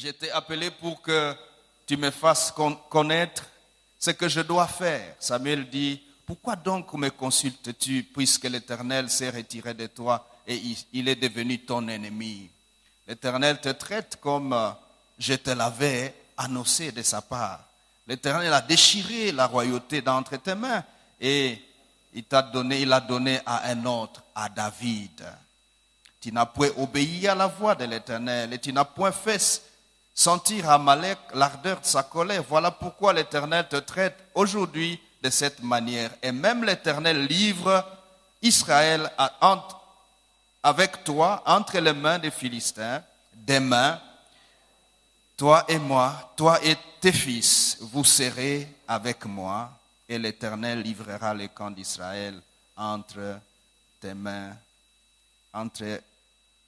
Je t'ai appelé pour que tu me fasses connaître ce que je dois faire. Samuel dit, pourquoi donc me consultes-tu puisque l'Éternel s'est retiré de toi et il est devenu ton ennemi? L'Éternel te traite comme je te l'avais annoncé de sa part. L'Éternel a déchiré la royauté d'entre tes mains et il a donné à un autre, à David. Tu n'as point obéi à la voix de l'Éternel et tu n'as point fait sentir à Amalek l'ardeur de sa colère. Voilà pourquoi l'Éternel te traite aujourd'hui de cette manière. Et même l'Éternel livre Israël avec toi entre les mains des Philistins. Demain, toi et moi, toi et tes fils, vous serez avec moi et l'Éternel livrera les camps d'Israël entre tes mains, entre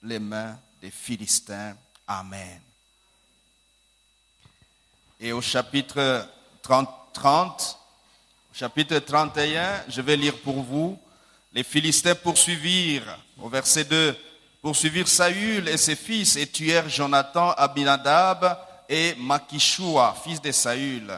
les mains des Philistins. Amen. Et au chapitre 30, au chapitre 31, je vais lire pour vous. Les Philistins poursuivirent, au verset 2, poursuivirent Saül et ses fils et tuèrent Jonathan, Abinadab et Makishua, fils de Saül.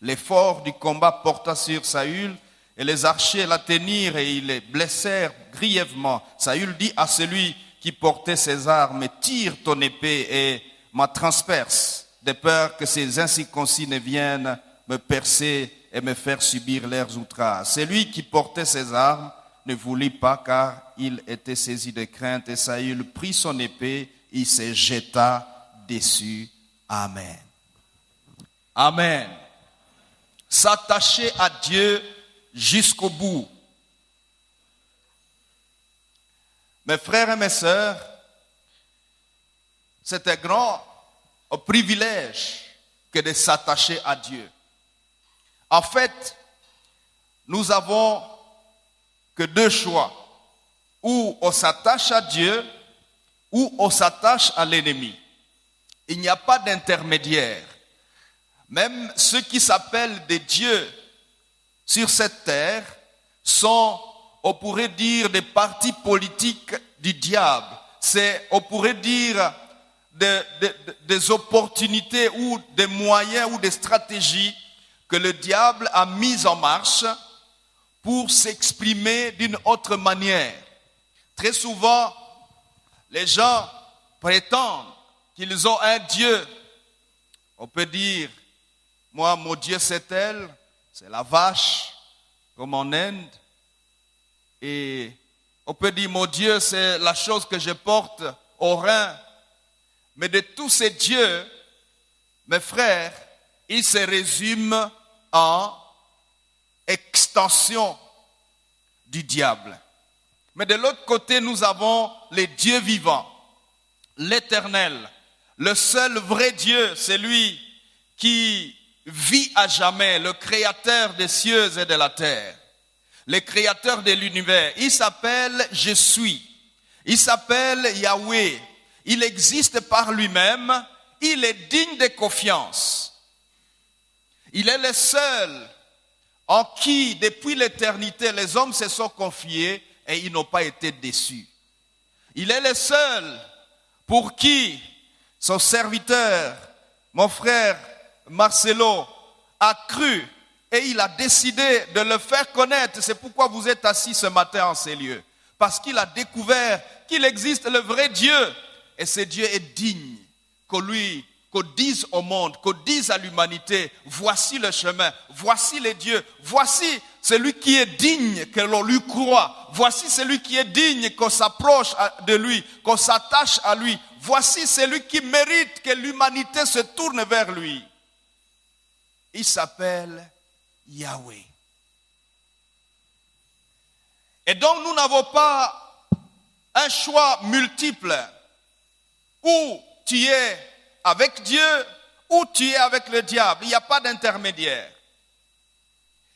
L'effort du combat porta sur Saül et les archers l'atteignirent et ils les blessèrent grièvement. Saül dit à celui qui portait ses armes, tire ton épée et me transperce, de peur que ces incirconcis ne viennent me percer et me faire subir leurs outrages. Celui qui portait ses armes ne voulut pas car il était saisi de crainte et Saül prit son épée, il se jeta dessus. Amen. Amen. S'attacher à Dieu jusqu'au bout. Mes frères et mes sœurs, c'est un grand privilège que de s'attacher à Dieu. En fait, nous avons que deux choix. Ou on s'attache à Dieu, ou on s'attache à l'ennemi. Il n'y a pas d'intermédiaire. Même ceux qui s'appellent des dieux sur cette terre sont, on pourrait dire, des partis politiques du diable. C'est, on pourrait dire, des opportunités ou des moyens ou des stratégies que le diable a mises en marche pour s'exprimer d'une autre manière. Très souvent, les gens prétendent qu'ils ont un Dieu. On peut dire, moi, mon Dieu c'est elle, c'est la vache, comme en Inde. Et on peut dire, mon Dieu c'est la chose que je porte au rein. Mais de tous ces dieux, mes frères, ils se résument en extension du diable. Mais de l'autre côté, nous avons les dieux vivants, l'Éternel, le seul vrai Dieu, c'est lui qui vit à jamais, le créateur des cieux et de la terre, le créateur de l'univers. Il s'appelle Je suis, il s'appelle Yahweh, il existe par lui-même, il est digne de confiance. Il est le seul en qui, depuis l'éternité, les hommes se sont confiés et ils n'ont pas été déçus. Il est le seul pour qui son serviteur, mon frère Marcelo, a cru et il a décidé de le faire connaître. C'est pourquoi vous êtes assis ce matin en ces lieux. Parce qu'il a découvert qu'il existe le vrai Dieu. Et ce Dieu est digne qu'on dise au monde, qu'on dise à l'humanité, voici le chemin, voici les dieux, voici celui qui est digne que l'on lui croit, voici celui qui est digne qu'on s'approche de lui, qu'on s'attache à lui, voici celui qui mérite que l'humanité se tourne vers lui. Il s'appelle Yahweh. Et donc nous n'avons pas un choix multiple où tu es avec Dieu ou tu es avec le diable. Il n'y a pas d'intermédiaire.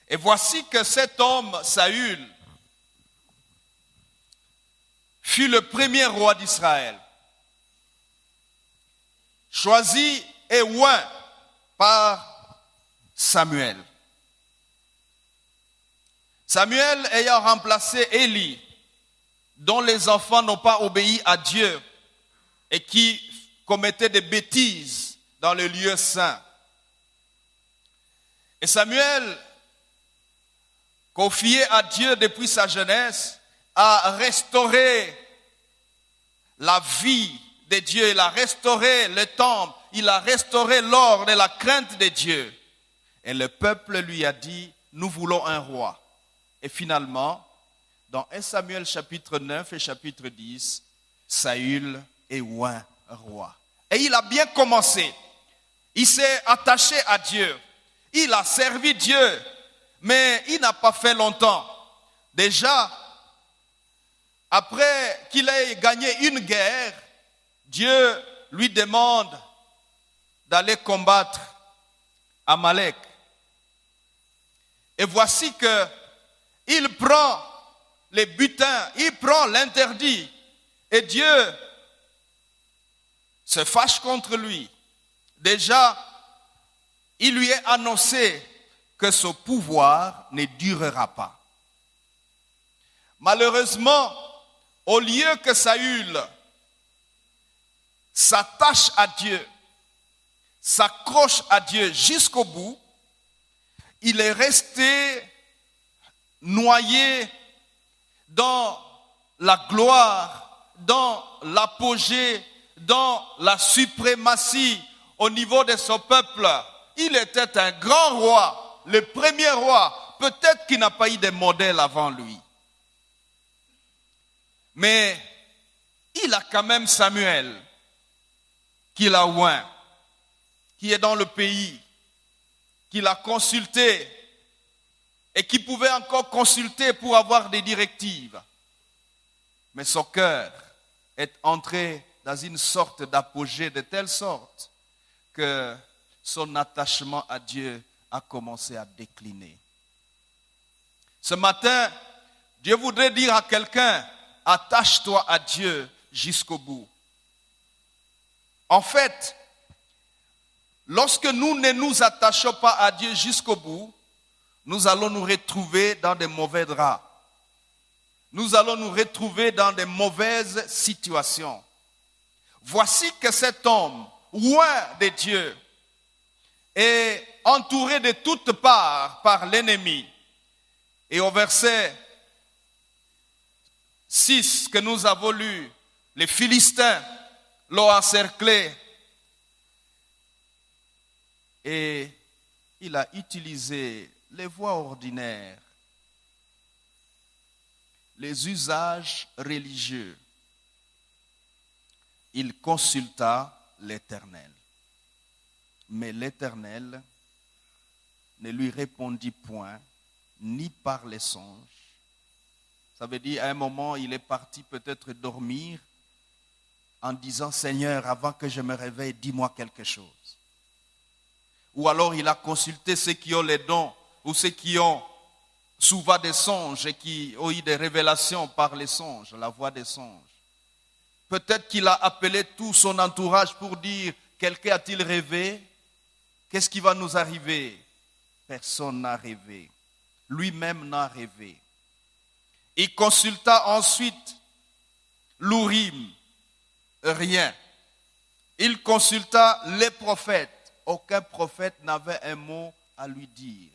Et voici que cet homme, Saül, fut le premier roi d'Israël, choisi et oint par Samuel. Samuel ayant remplacé Élie, dont les enfants n'ont pas obéi à Dieu et qui commettaient des bêtises dans le lieu saint. Et Samuel, confié à Dieu depuis sa jeunesse, a restauré la vie de Dieu, il a restauré le temple, il a restauré l'ordre et la crainte de Dieu. Et le peuple lui a dit, nous voulons un roi. Et finalement, dans 1 Samuel chapitre 9 et chapitre 10, Saül est oint roi. Et il a bien commencé. Il s'est attaché à Dieu. Il a servi Dieu. Mais il n'a pas fait longtemps. Déjà, après qu'il ait gagné une guerre, Dieu lui demande d'aller combattre Amalek. Et voici que il prend les butins, il prend l'interdit. Et Dieu se fâche contre lui. Déjà, il lui est annoncé que son pouvoir ne durera pas. Malheureusement, au lieu que Saül s'attache à Dieu, s'accroche à Dieu jusqu'au bout, il est resté noyé dans la gloire, dans l'apogée, dans la suprématie au niveau de son peuple. Il était un grand roi, le premier roi, peut-être qu'il n'a pas eu de modèle avant lui. Mais il a quand même Samuel, qu'il a oint, qui est dans le pays, qu'il a consulté et qui pouvait encore consulter pour avoir des directives. Mais son cœur est entré dans une sorte d'apogée de telle sorte que son attachement à Dieu a commencé à décliner. Ce matin, Dieu voudrait dire à quelqu'un, attache-toi à Dieu jusqu'au bout. En fait, lorsque nous ne nous attachons pas à Dieu jusqu'au bout, nous allons nous retrouver dans des mauvais draps. Nous allons nous retrouver dans des mauvaises situations. Voici que cet homme, loin de Dieu, est entouré de toutes parts par l'ennemi. Et au verset 6 que nous avons lu, les Philistins l'ont encerclé. Et il a utilisé les voies ordinaires, les usages religieux. Il consulta l'Éternel. Mais l'Éternel ne lui répondit point, ni par les songes. Ça veut dire, à un moment, il est parti peut-être dormir en disant, Seigneur, avant que je me réveille, dis-moi quelque chose. Ou alors il a consulté ceux qui ont les dons, ou ceux qui ont souvent des songes et qui ont eu des révélations par les songes, la voix des songes. Peut-être qu'il a appelé tout son entourage pour dire, quelqu'un a-t-il rêvé? Qu'est-ce qui va nous arriver? Personne n'a rêvé. Lui-même n'a rêvé. Il consulta ensuite l'Urim, rien. Il consulta les prophètes. Aucun prophète n'avait un mot à lui dire.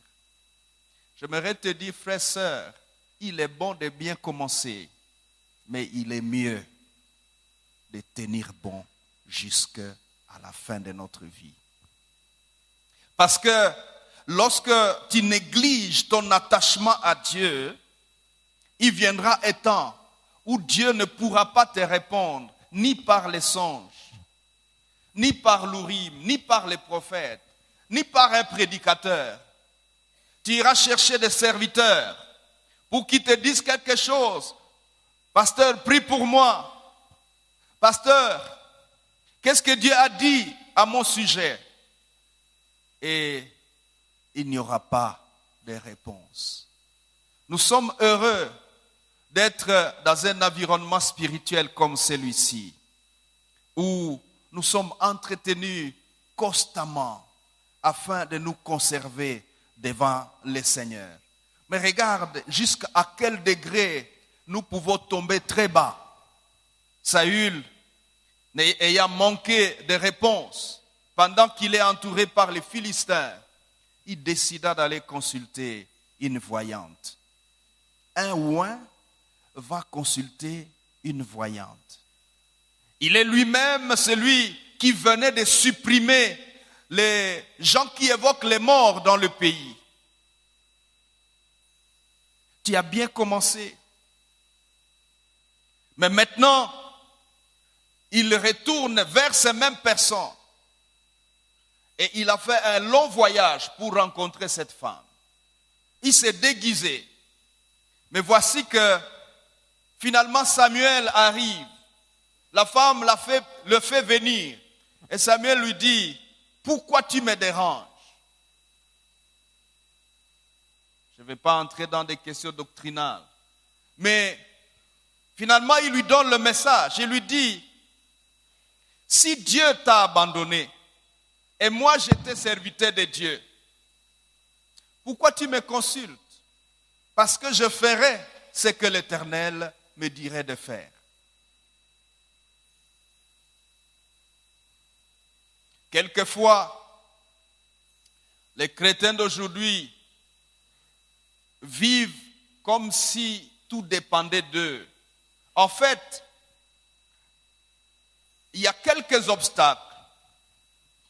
J'aimerais te dire, frère, sœur, il est bon de bien commencer, mais il est mieux de tenir bon jusqu'à la fin de notre vie. Parce que lorsque tu négliges ton attachement à Dieu, il viendra un temps où Dieu ne pourra pas te répondre, ni par les songes, ni par l'Urim, ni par les prophètes, ni par un prédicateur. Tu iras chercher des serviteurs pour qu'ils te disent quelque chose. Pasteur, prie pour moi. Pasteur, qu'est-ce que Dieu a dit à mon sujet? Et il n'y aura pas de réponse. Nous sommes heureux d'être dans un environnement spirituel comme celui-ci, où nous sommes entretenus constamment afin de nous conserver devant le Seigneur. Mais regarde jusqu'à quel degré nous pouvons tomber très bas. Saül, ayant manqué de réponse, pendant qu'il est entouré par les Philistins, il décida d'aller consulter une voyante. Un oint va consulter une voyante. Il est lui-même celui qui venait de supprimer les gens qui évoquent les morts dans le pays. Tu as bien commencé. Mais maintenant, il retourne vers ces mêmes personnes. Et il a fait un long voyage pour rencontrer cette femme. Il s'est déguisé. Mais voici que finalement Samuel arrive. La femme le fait venir. Et Samuel lui dit, pourquoi tu me déranges? Je ne vais pas entrer dans des questions doctrinales. Mais finalement, il lui donne le message. Il lui dit, si Dieu t'a abandonné, et moi j'étais serviteur de Dieu, pourquoi tu me consultes? Parce que je ferai ce que l'Éternel me dirait de faire. Quelquefois, les chrétiens d'aujourd'hui vivent comme si tout dépendait d'eux. En fait, il y a quelques obstacles.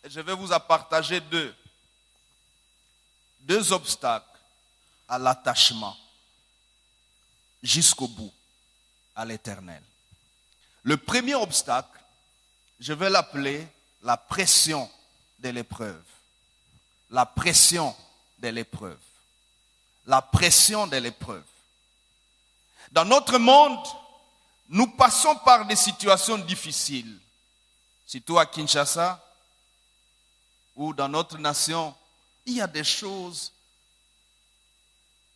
Et je vais vous en partager deux. Deux obstacles à l'attachement jusqu'au bout à l'Éternel. Le premier obstacle, je vais l'appeler la pression de l'épreuve. La pression de l'épreuve. La pression de l'épreuve. Dans notre monde, nous passons par des situations difficiles. Surtout à Kinshasa ou dans notre nation, il y a des choses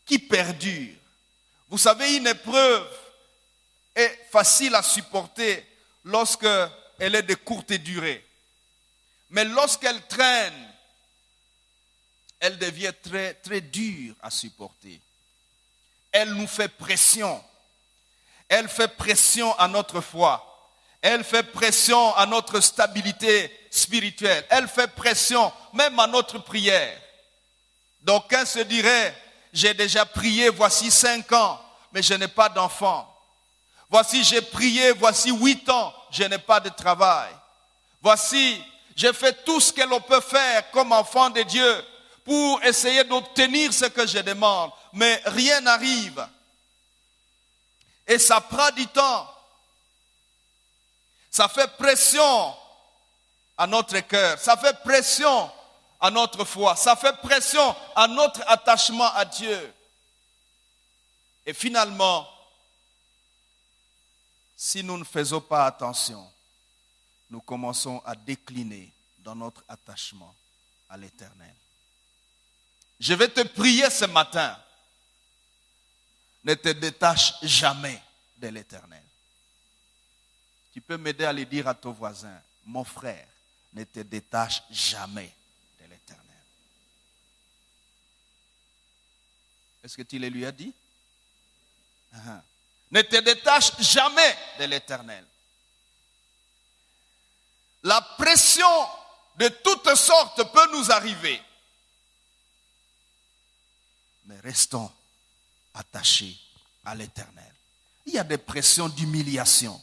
qui perdurent. Vous savez, une épreuve est facile à supporter lorsqu'elle est de courte durée. Mais lorsqu'elle traîne, elle devient très, très dure à supporter. Elle nous fait pression. Elle fait pression à notre foi. Elle fait pression à notre stabilité spirituelle. Elle fait pression même à notre prière. D'aucuns se diraient, j'ai déjà prié, voici 5 ans, mais je n'ai pas d'enfant. Voici, j'ai prié, voici 8 ans, je n'ai pas de travail. Voici, j'ai fait tout ce que l'on peut faire comme enfant de Dieu pour essayer d'obtenir ce que je demande, mais rien n'arrive. Et ça prend du temps. Ça fait pression à notre cœur, ça fait pression à notre foi, ça fait pression à notre attachement à Dieu. Et finalement, si nous ne faisons pas attention, nous commençons à décliner dans notre attachement à l'Éternel. Je vais te prier ce matin. Ne te détache jamais de l'Éternel. Tu peux m'aider à le dire à ton voisin, mon frère, ne te détache jamais de l'Éternel. Est-ce que tu le lui as dit? Ne te détache jamais de l'Éternel. La pression de toutes sortes peut nous arriver. Mais restons attachés à l'Éternel. Il y a des pressions d'humiliation.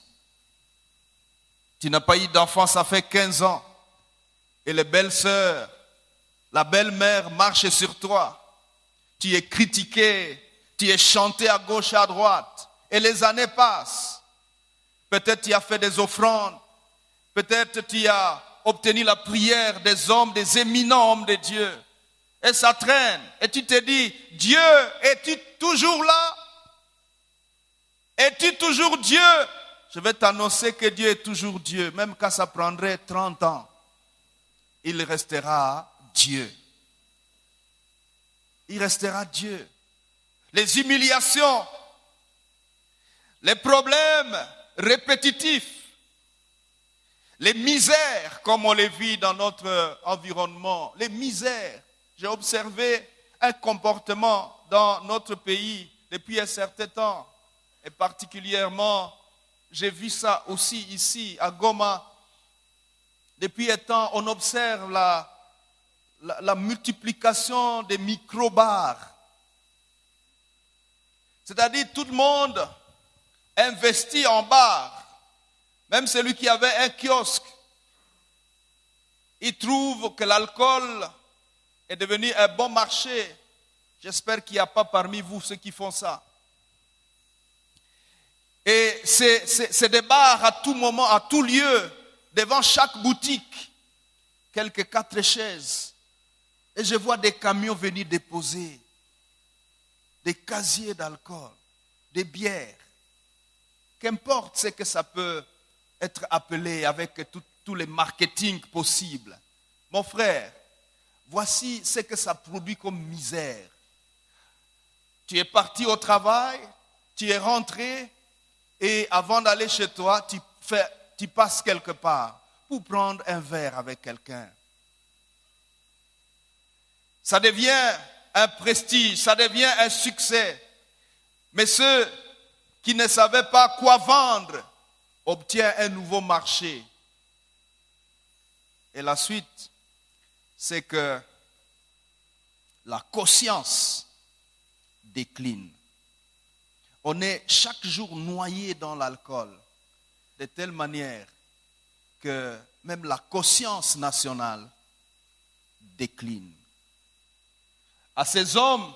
Tu n'as pas eu d'enfant, ça fait 15 ans. Et les belles-sœurs, la belle-mère marche sur toi. Tu es critiqué, tu es chanté à gauche, à droite. Et les années passent. Peut-être tu as fait des offrandes. Peut-être tu as obtenu la prière des hommes, des éminents hommes de Dieu. Et ça traîne. Et tu te dis, Dieu, es-tu toujours là? Es-tu toujours Dieu? Je vais t'annoncer que Dieu est toujours Dieu. Même quand ça prendrait 30 ans, il restera Dieu. Il restera Dieu. Les humiliations, les problèmes répétitifs, les misères comme on les vit dans notre environnement, les misères. J'ai observé un comportement dans notre pays depuis un certain temps. Et particulièrement, j'ai vu ça aussi ici à Goma. Depuis un temps, on observe la multiplication des micro-bars. C'est-à-dire tout le monde investit en bar. Même celui qui avait un kiosque, il trouve que l'alcool est devenu un bon marché. J'espère qu'il n'y a pas parmi vous ceux qui font ça. Et c'est des bars à tout moment, à tout lieu, devant chaque boutique, quelques 4 chaises. Et je vois des camions venir déposer des casiers d'alcool, des bières. Qu'importe ce que ça peut être appelé avec tous les marketing possibles. Mon frère, voici ce que ça produit comme misère. Tu es parti au travail, tu es rentré et avant d'aller chez toi, tu passes quelque part pour prendre un verre avec quelqu'un. Ça devient un prestige, ça devient un succès. Mais ceux qui ne savaient pas quoi vendre obtiennent un nouveau marché. Et la suite, c'est que la conscience décline. On est chaque jour noyé dans l'alcool, de telle manière que même la conscience nationale décline. À ces hommes,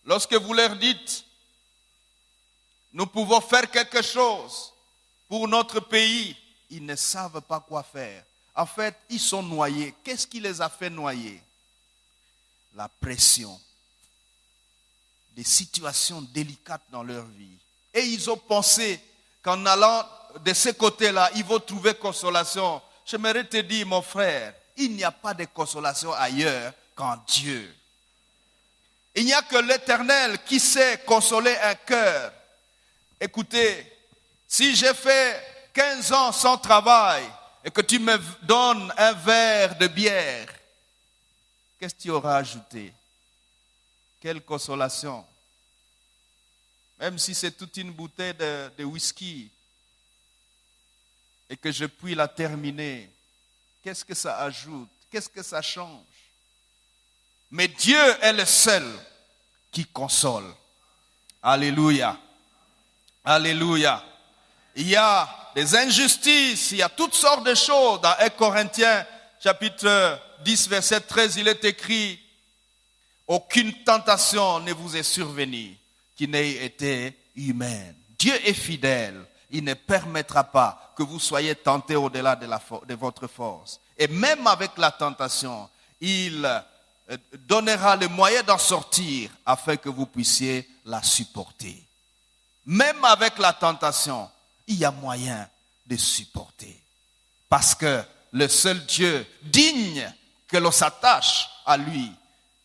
lorsque vous leur dites, nous pouvons faire quelque chose pour notre pays, ils ne savent pas quoi faire. En fait, ils sont noyés. Qu'est-ce qui les a fait noyer? La pression, des situations délicates dans leur vie. Et ils ont pensé qu'en allant de ce côté-là, ils vont trouver consolation. J'aimerais te dire, mon frère, il n'y a pas de consolation ailleurs qu'en Dieu. Il n'y a que l'Éternel qui sait consoler un cœur. Écoutez, si j'ai fait 15 ans sans travail et que tu me donnes un verre de bière, qu'est-ce que tu auras ajouté? Quelle consolation. Même si c'est toute une bouteille de whisky et que je puis la terminer, qu'est-ce que ça ajoute? Qu'est-ce que ça change? Mais Dieu est le seul qui console. Alléluia. Alléluia. Il y a des injustices, il y a toutes sortes de choses. Dans 1 Corinthiens, chapitre 10, verset 13, il est écrit, aucune tentation ne vous est survenue qui n'ait été humaine. Dieu est fidèle. Il ne permettra pas que vous soyez tentés au-delà de votre force. Et même avec la tentation, il donnera le moyen d'en sortir afin que vous puissiez la supporter. Même avec la tentation, il y a moyen de supporter. Parce que le seul Dieu digne que l'on s'attache à lui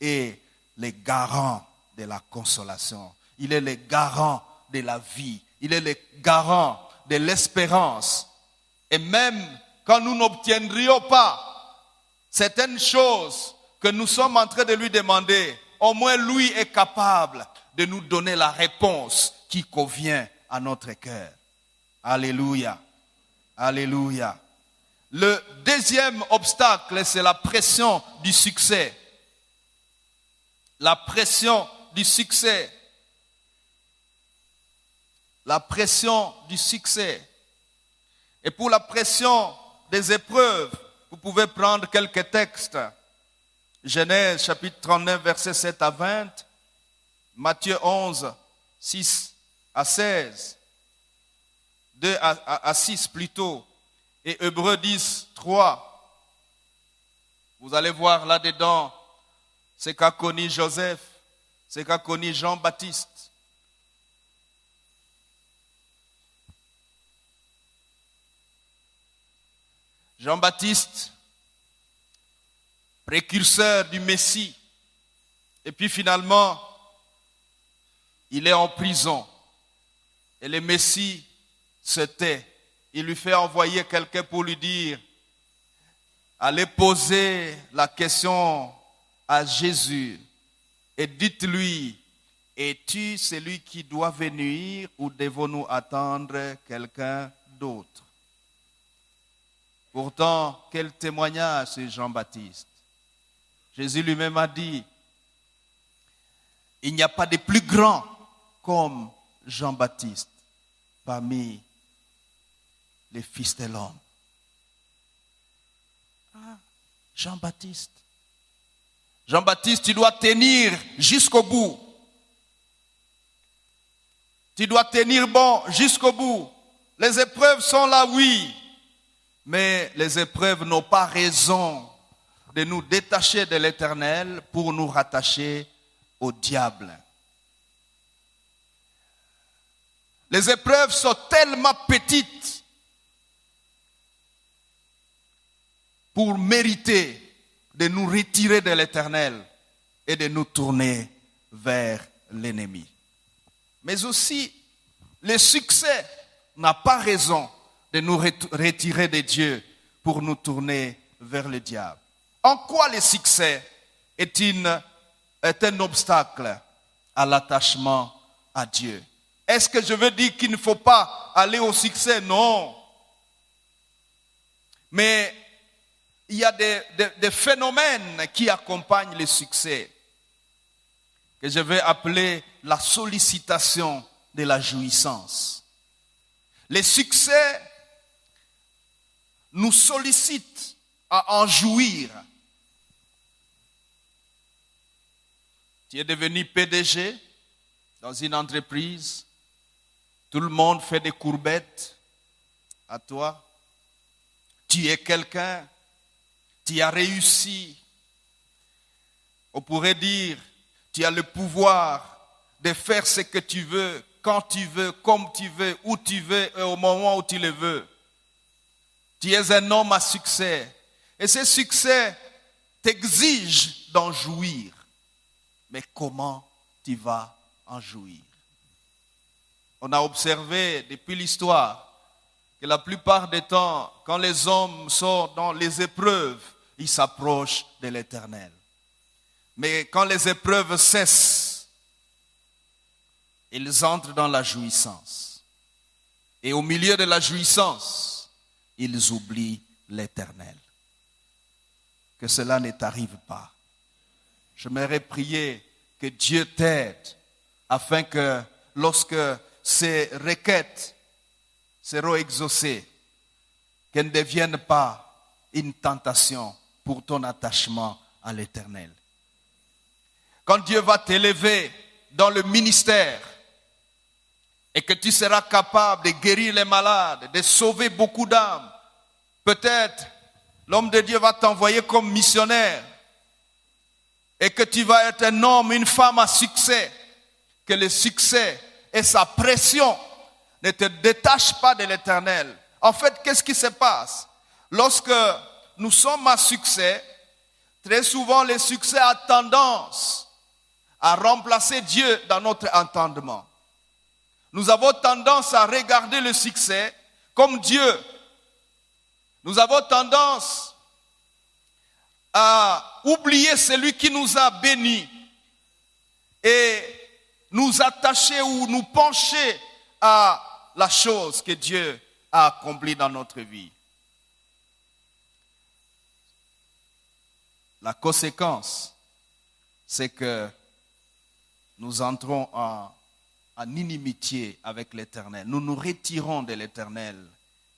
est le garant de la consolation. Il est le garant de la vie. Il est le garant de l'espérance. Et même quand nous n'obtiendrions pas certaines choses que nous sommes en train de lui demander, au moins lui est capable de nous donner la réponse qui convient à notre cœur. Alléluia. Alléluia. Le deuxième obstacle, c'est la pression du succès. La pression du succès. La pression du succès. Et pour la pression des épreuves, vous pouvez prendre quelques textes. Genèse chapitre 39, versets 7 à 20. Matthieu 11, 6 à 16. 2 à 6 plutôt. Et Hébreux 10, 3. Vous allez voir là-dedans ce qu'a connu Joseph, ce qu'a connu Jean-Baptiste. Jean-Baptiste, précurseur du Messie. Et puis finalement, il est en prison. Et le Messie se tait. Il lui fait envoyer quelqu'un pour lui dire, allez poser la question à Jésus et dites-lui, es-tu celui qui doit venir ou devons-nous attendre quelqu'un d'autre? Pourtant, quel témoignage c'est Jean-Baptiste. Jésus lui-même a dit, il n'y a pas de plus grand comme Jean-Baptiste parmi les fils de l'homme. Ah, Jean-Baptiste. Jean-Baptiste, tu dois tenir jusqu'au bout. Tu dois tenir bon jusqu'au bout. Les épreuves sont là, oui. Mais les épreuves n'ont pas raison de nous détacher de l'Éternel pour nous rattacher au diable. Les épreuves sont tellement petites pour mériter de nous retirer de l'Éternel et de nous tourner vers l'ennemi. Mais aussi, le succès n'a pas raison de nous retirer de Dieu pour nous tourner vers le diable. En quoi le succès est un obstacle à l'attachement à Dieu? Est-ce que je veux dire qu'il ne faut pas aller au succès? Non. Mais il y a des phénomènes qui accompagnent le succès, que je vais appeler la sollicitation de la jouissance. Le succès nous sollicite à en jouir. Tu es devenu PDG dans une entreprise, tout le monde fait des courbettes à toi. Tu es quelqu'un, tu as réussi. On pourrait dire, tu as le pouvoir de faire ce que tu veux, quand tu veux, comme tu veux, où tu veux et au moment où tu le veux. Tu es un homme à succès. Et ce succès t'exige d'en jouir. Mais comment tu vas en jouir? On a observé depuis l'histoire que la plupart des temps, quand les hommes sont dans les épreuves, ils s'approchent de l'Éternel. Mais quand les épreuves cessent, ils entrent dans la jouissance. Et au milieu de la jouissance, ils oublient l'Éternel. Que cela ne t'arrive pas. J'aimerais prier que Dieu t'aide afin que lorsque ces requêtes seront exaucées, qu'elles ne deviennent pas une tentation pour ton attachement à l'Éternel. Quand Dieu va t'élever dans le ministère et que tu seras capable de guérir les malades, de sauver beaucoup d'âmes, peut-être l'homme de Dieu va t'envoyer comme missionnaire et que tu vas être un homme, une femme à succès, que le succès et sa pression ne te détachent pas de l'Éternel. En fait, qu'est-ce qui se passe? Lorsque nous sommes à succès, très souvent le succès a tendance à remplacer Dieu dans notre entendement. Nous avons tendance à regarder le succès comme Dieu. Nous avons tendance à oublier celui qui nous a bénis et nous attacher ou nous pencher à la chose que Dieu a accomplie dans notre vie. La conséquence, c'est que nous entrons en inimitié avec l'Éternel. Nous nous retirons de l'Éternel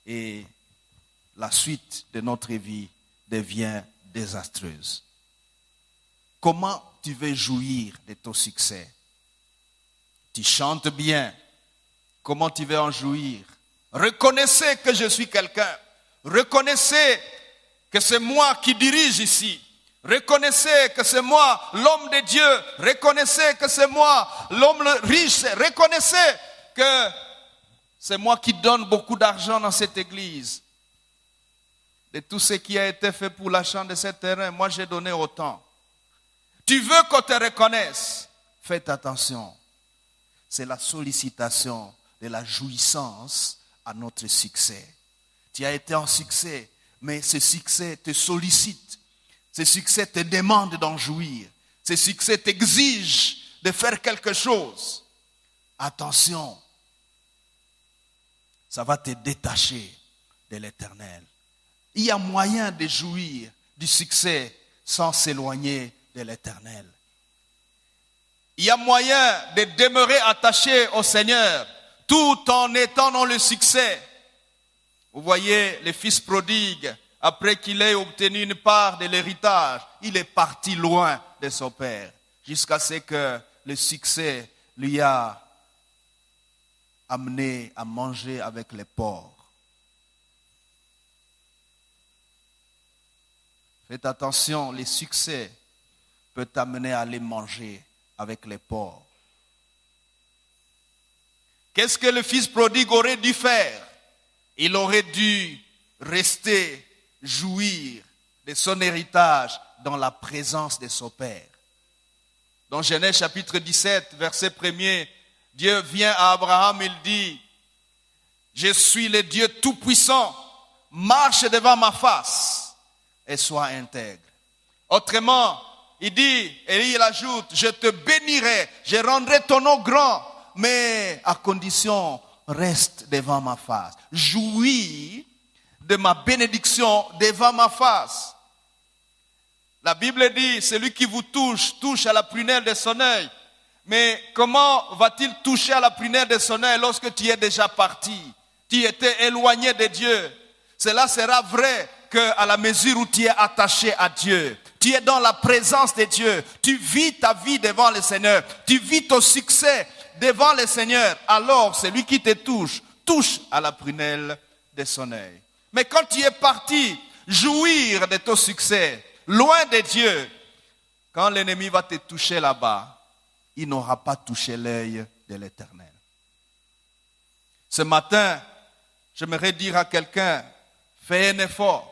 et la suite de notre vie devient désastreuse. Comment tu veux jouir de ton succès? Tu chantes bien. Comment tu veux en jouir? Reconnaissez que je suis quelqu'un. Reconnaissez que c'est moi qui dirige ici. Reconnaissez que c'est moi l'homme de Dieu. Reconnaissez que c'est moi l'homme riche. Reconnaissez que c'est moi qui donne beaucoup d'argent dans cette église. De tout ce qui a été fait pour l'achat de ce terrain, moi j'ai donné autant. Tu veux qu'on te reconnaisse? Faites attention. C'est la sollicitation de la jouissance à notre succès. Tu as été en succès, mais ce succès te sollicite. Ce succès te demande d'en jouir. Ce succès t'exige de faire quelque chose. Attention, ça va te détacher de l'Éternel. Il y a moyen de jouir du succès sans s'éloigner de l'Éternel. Il y a moyen de demeurer attaché au Seigneur tout en étant dans le succès. Vous voyez, le fils prodigue, après qu'il ait obtenu une part de l'héritage, il est parti loin de son père, jusqu'à ce que le succès lui a amené à manger avec les porcs. Faites attention, le succès peut t'amener à aller manger avec les porcs. Qu'est-ce que le fils prodigue aurait dû faire? Il aurait dû rester, jouir de son héritage dans la présence de son père. Dans Genèse chapitre 17, verset 1er, Dieu vient à Abraham, il dit, « Je suis le Dieu tout-puissant, marche devant ma face et sois intègre. » Autrement, il dit, et il ajoute, « Je te bénirai, je rendrai ton nom grand, mais à condition, reste devant ma face. Jouis de ma bénédiction devant ma face. » La Bible dit, celui qui vous touche, touche à la prunelle de son œil. Mais comment va-t-il toucher à la prunelle de son œil lorsque tu es déjà parti? Tu étais éloigné de Dieu. Cela sera vrai qu'à la mesure où tu es attaché à Dieu, tu es dans la présence de Dieu, tu vis ta vie devant le Seigneur, tu vis ton succès devant le Seigneur, alors celui qui te touche, touche à la prunelle de son œil. Mais quand tu es parti jouir de ton succès, loin de Dieu, quand l'ennemi va te toucher là-bas, il n'aura pas touché l'œil de l'Éternel. Ce matin, j'aimerais dire à quelqu'un, fais un effort.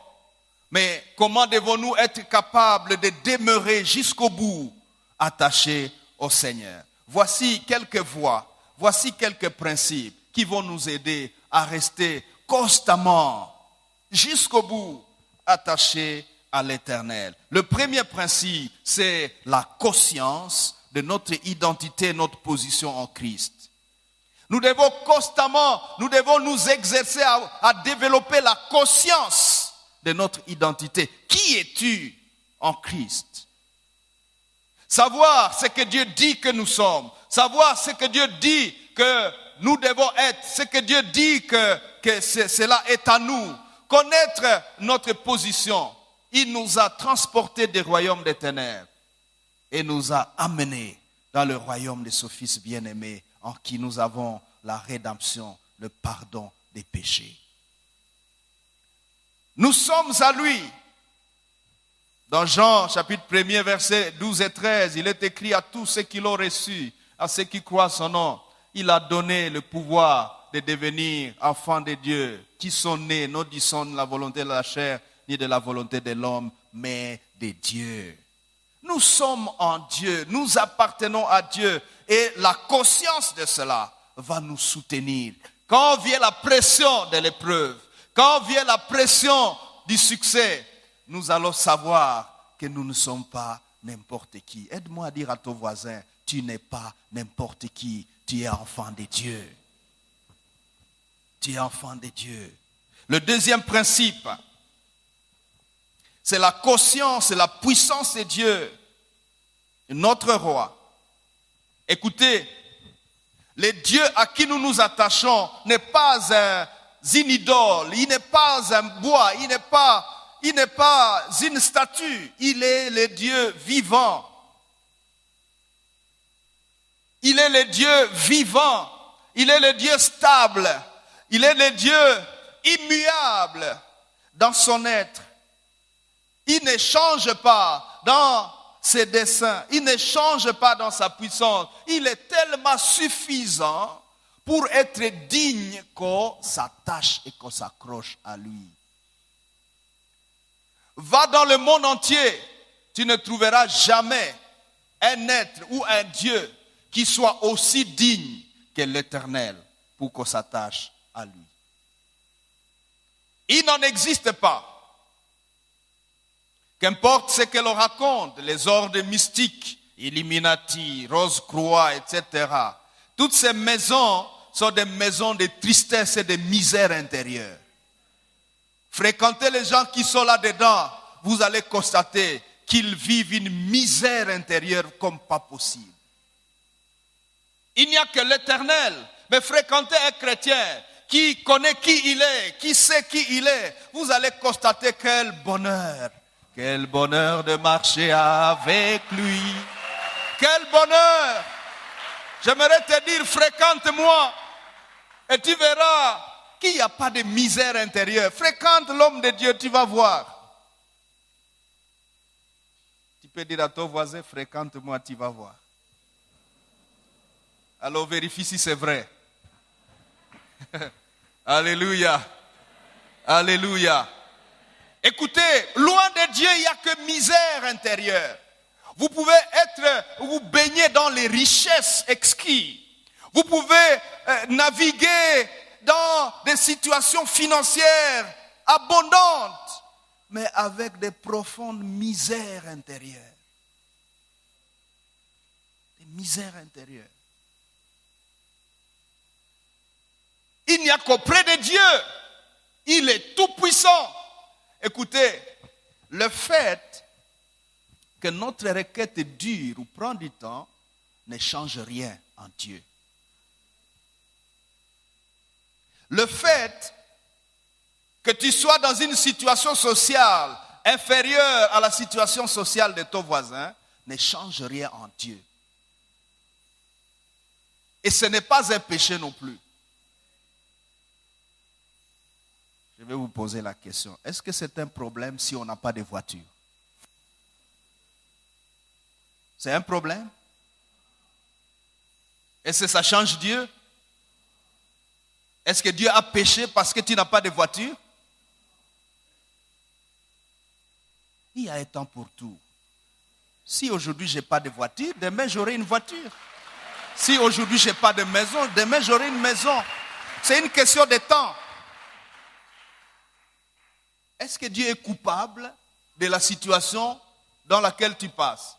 Mais comment devons-nous être capables de demeurer jusqu'au bout attachés au Seigneur? Voici quelques voies, voici quelques principes qui vont nous aider à rester constamment jusqu'au bout attachés à l'Éternel. Le premier principe, c'est la conscience de notre identité, notre position en Christ. Nous devons constamment, nous devons nous exercer à développer la conscience de notre identité. Qui es-tu en Christ? Savoir ce que Dieu dit que nous sommes, savoir ce que Dieu dit que nous devons être, ce que Dieu dit que cela est à nous, connaître notre position. Il nous a transportés des royaumes des ténèbres et nous a amenés dans le royaume de son Fils bien-aimé, en qui nous avons la rédemption, le pardon des péchés. Nous sommes à lui. Dans Jean, chapitre 1er, versets 12 et 13, il est écrit à tous ceux qui l'ont reçu, à ceux qui croient son nom, il a donné le pouvoir de devenir enfants de Dieu, qui sont nés, non du sang de la volonté de la chair, ni de la volonté de l'homme, mais de Dieu. Nous sommes en Dieu, nous appartenons à Dieu, et la conscience de cela va nous soutenir. Quand vient la pression de l'épreuve, quand vient la pression du succès, nous allons savoir que nous ne sommes pas n'importe qui. Aide-moi à dire à ton voisin, tu n'es pas n'importe qui, tu es enfant de Dieu. Tu es enfant de Dieu. Le deuxième principe, c'est la conscience et la puissance de Dieu, notre roi. Écoutez, le Dieu à qui nous nous attachons n'est pas une idole, il n'est pas un bois, il n'est pas une statue, il est le Dieu vivant. Il est le Dieu vivant, il est le Dieu stable, il est le Dieu immuable dans son être. Il ne change pas dans ses desseins, il ne change pas dans sa puissance. Il est tellement suffisant pour être digne qu'on s'attache et qu'on s'accroche à lui. Va dans le monde entier, tu ne trouveras jamais un être ou un Dieu qui soit aussi digne que l'Éternel pour qu'on s'attache à lui. Il n'en existe pas. Qu'importe ce que l'on raconte, les ordres mystiques, Illuminati, Rose-Croix, etc. Toutes ces maisons sont des maisons de tristesse et de misère intérieure. Fréquentez les gens qui sont là-dedans, vous allez constater qu'ils vivent une misère intérieure comme pas possible. Il n'y a que l'Éternel. Mais fréquentez un chrétien qui connaît qui il est, qui sait qui il est, vous allez constater quel bonheur de marcher avec lui. Quel bonheur. J'aimerais te dire, fréquente-moi et tu verras qu'il n'y a pas de misère intérieure. Fréquente l'homme de Dieu, tu vas voir. Tu peux dire à ton voisin, fréquente-moi, tu vas voir. Alors vérifie si c'est vrai. Alléluia. Alléluia. Écoutez, loin de Dieu, il n'y a que misère intérieure. Vous pouvez vous baigner dans les richesses exquises. Vous pouvez naviguer dans des situations financières abondantes, mais avec des profondes misères intérieures. Des misères intérieures. Il n'y a qu'auprès de Dieu. Il est tout puissant. Écoutez, le fait que notre requête dure ou prend du temps ne change rien en Dieu. Le fait que tu sois dans une situation sociale inférieure à la situation sociale de ton voisin ne change rien en Dieu. Et ce n'est pas un péché non plus. Je vais vous poser la question. Est-ce que c'est un problème si on n'a pas de voiture? C'est un problème? Est-ce que ça change Dieu? Est-ce que Dieu a péché parce que tu n'as pas de voiture? Il y a un temps pour tout. Si aujourd'hui je n'ai pas de voiture, demain j'aurai une voiture. Si aujourd'hui je n'ai pas de maison, demain j'aurai une maison. C'est une question de temps. Est-ce que Dieu est coupable de la situation dans laquelle tu passes?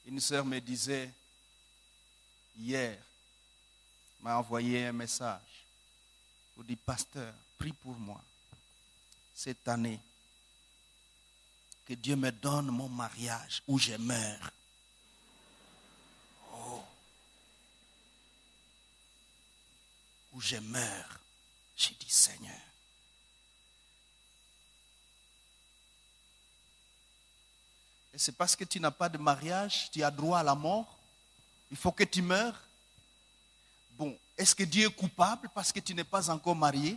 Une sœur me disait hier, m'a envoyé un message pour dire, pasteur, prie pour moi cette année, que Dieu me donne mon mariage où je meurs. Oh, où je meurs. J'ai dit, Seigneur, et c'est parce que tu n'as pas de mariage, tu as droit à la mort. Il faut que tu meurs. Bon, est-ce que Dieu est coupable parce que tu n'es pas encore marié?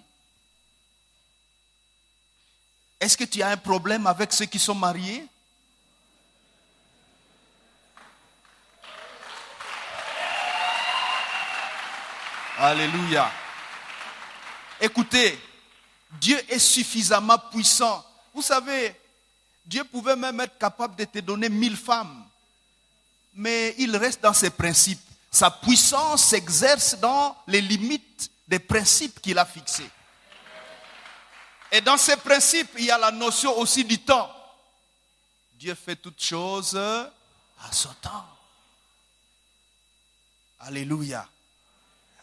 Est-ce que tu as un problème avec ceux qui sont mariés? Alléluia. Écoutez, Dieu est suffisamment puissant. Vous savez, Dieu pouvait même être capable de te donner 1000 femmes. Mais il reste dans ses principes. Sa puissance s'exerce dans les limites des principes qu'il a fixés. Et dans ces principes, il y a la notion aussi du temps. Dieu fait toutes choses à son temps. Alléluia.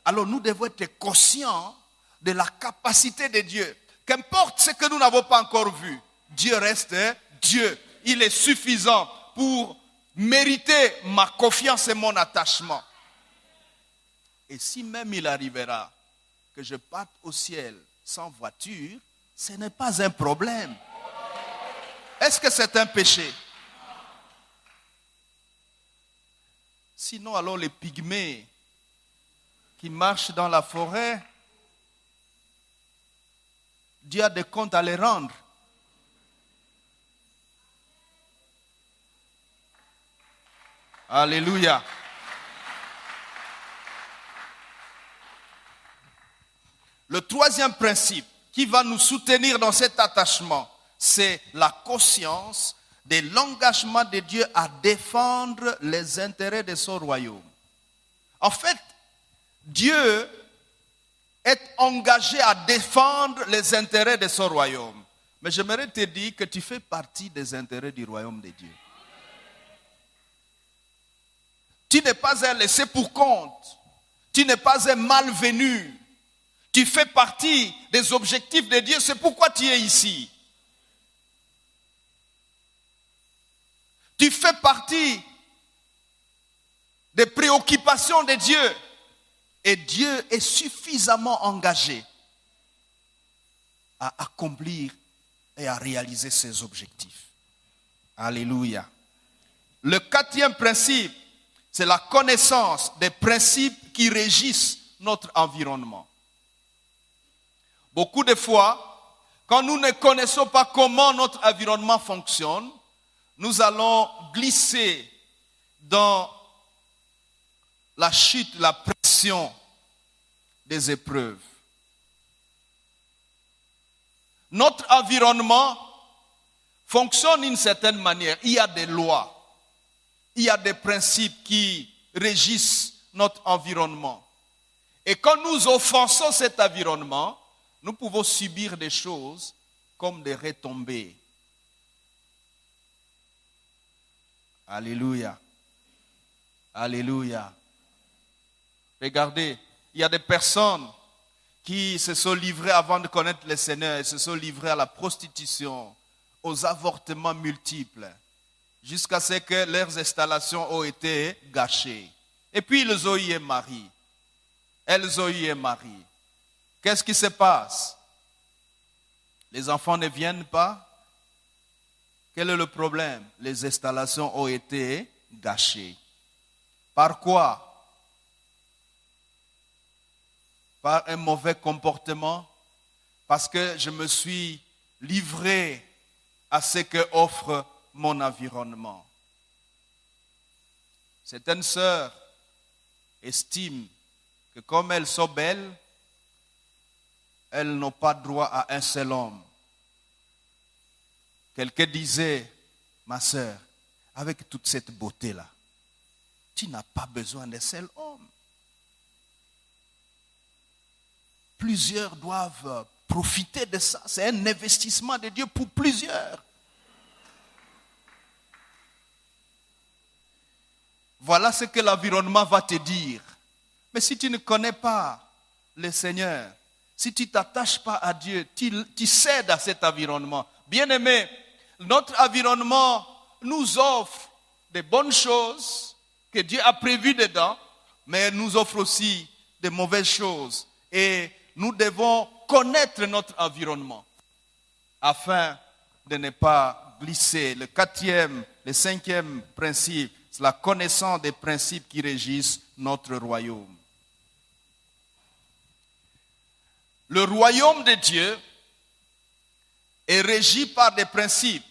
Alors nous devons être conscients de la capacité de Dieu. Qu'importe ce que nous n'avons pas encore vu, Dieu reste Dieu. Il est suffisant pour mériter ma confiance et mon attachement. Et si même il arrivera que je parte au ciel sans voiture, ce n'est pas un problème. Est-ce que c'est un péché? Sinon, alors les pygmées qui marchent dans la forêt, Dieu a des comptes à les rendre. Alléluia. Le troisième principe qui va nous soutenir dans cet attachement, c'est la conscience de l'engagement de Dieu à défendre les intérêts de son royaume. En fait, Dieu est engagé à défendre les intérêts de son royaume. Mais j'aimerais te dire que tu fais partie des intérêts du royaume de Dieu. Tu n'es pas un laissé pour compte. Tu n'es pas un malvenu. Tu fais partie des objectifs de Dieu. C'est pourquoi tu es ici. Tu fais partie des préoccupations de Dieu. Et Dieu est suffisamment engagé à accomplir et à réaliser ses objectifs. Alléluia. Le 4e principe, c'est la connaissance des principes qui régissent notre environnement. Beaucoup de fois, quand nous ne connaissons pas comment notre environnement fonctionne, nous allons glisser dans la chute, la pression des épreuves. Notre environnement fonctionne d'une certaine manière. Il y a des lois, il y a des principes qui régissent notre environnement. Et quand nous offensons cet environnement, nous pouvons subir des choses comme des retombées. Alléluia. Alléluia. Regardez, il y a des personnes qui se sont livrées avant de connaître le Seigneur et se sont livrées à la prostitution, aux avortements multiples, jusqu'à ce que leurs installations ont été gâchées. Et puis ils ont eu un mari. Elles ont eu un mari. Qu'est-ce qui se passe? Les enfants ne viennent pas. Quel est le problème? Les installations ont été gâchées. Par quoi? Par un mauvais comportement, parce que je me suis livré à ce que offre mon environnement. Certaines sœurs estiment que comme elles sont belles, elles n'ont pas droit à un seul homme. Quelqu'un disait, ma sœur, avec toute cette beauté-là, tu n'as pas besoin d'un seul homme. Plusieurs doivent profiter de ça. C'est un investissement de Dieu pour plusieurs. Voilà ce que l'environnement va te dire. Mais si tu ne connais pas le Seigneur, si tu ne t'attaches pas à Dieu, tu cèdes à cet environnement. Bien-aimé, notre environnement nous offre de bonnes choses que Dieu a prévues dedans, mais nous offre aussi de mauvaises choses. Et nous devons connaître notre environnement afin de ne pas glisser. Le 5e principe, c'est la connaissance des principes qui régissent notre royaume. Le royaume de Dieu est régi par des principes.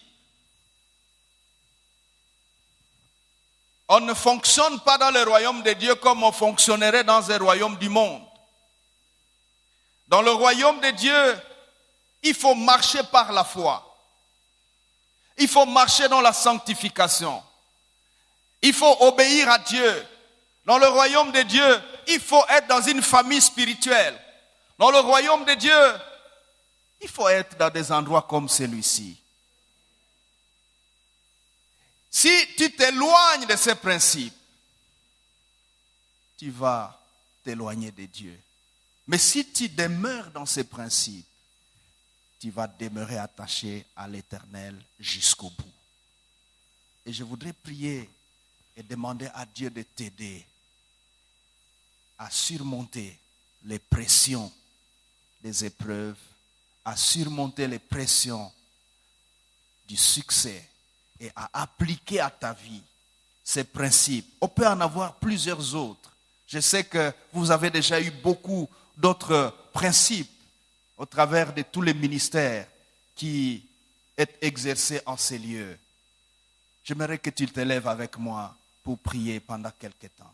On ne fonctionne pas dans le royaume de Dieu comme on fonctionnerait dans un royaume du monde. Dans le royaume de Dieu, il faut marcher par la foi. Il faut marcher dans la sanctification. Il faut obéir à Dieu. Dans le royaume de Dieu, il faut être dans une famille spirituelle. Dans le royaume de Dieu, il faut être dans des endroits comme celui-ci. Si tu t'éloignes de ces principes, tu vas t'éloigner de Dieu. Mais si tu demeures dans ces principes, tu vas demeurer attaché à l'Éternel jusqu'au bout. Et je voudrais prier et demander à Dieu de t'aider à surmonter les pressions des épreuves, à surmonter les pressions du succès et à appliquer à ta vie ces principes. On peut en avoir plusieurs autres. Je sais que vous avez déjà eu beaucoup d'autres principes au travers de tous les ministères qui est exercé en ces lieux. J'aimerais que tu te lèves avec moi pour prier pendant quelque temps.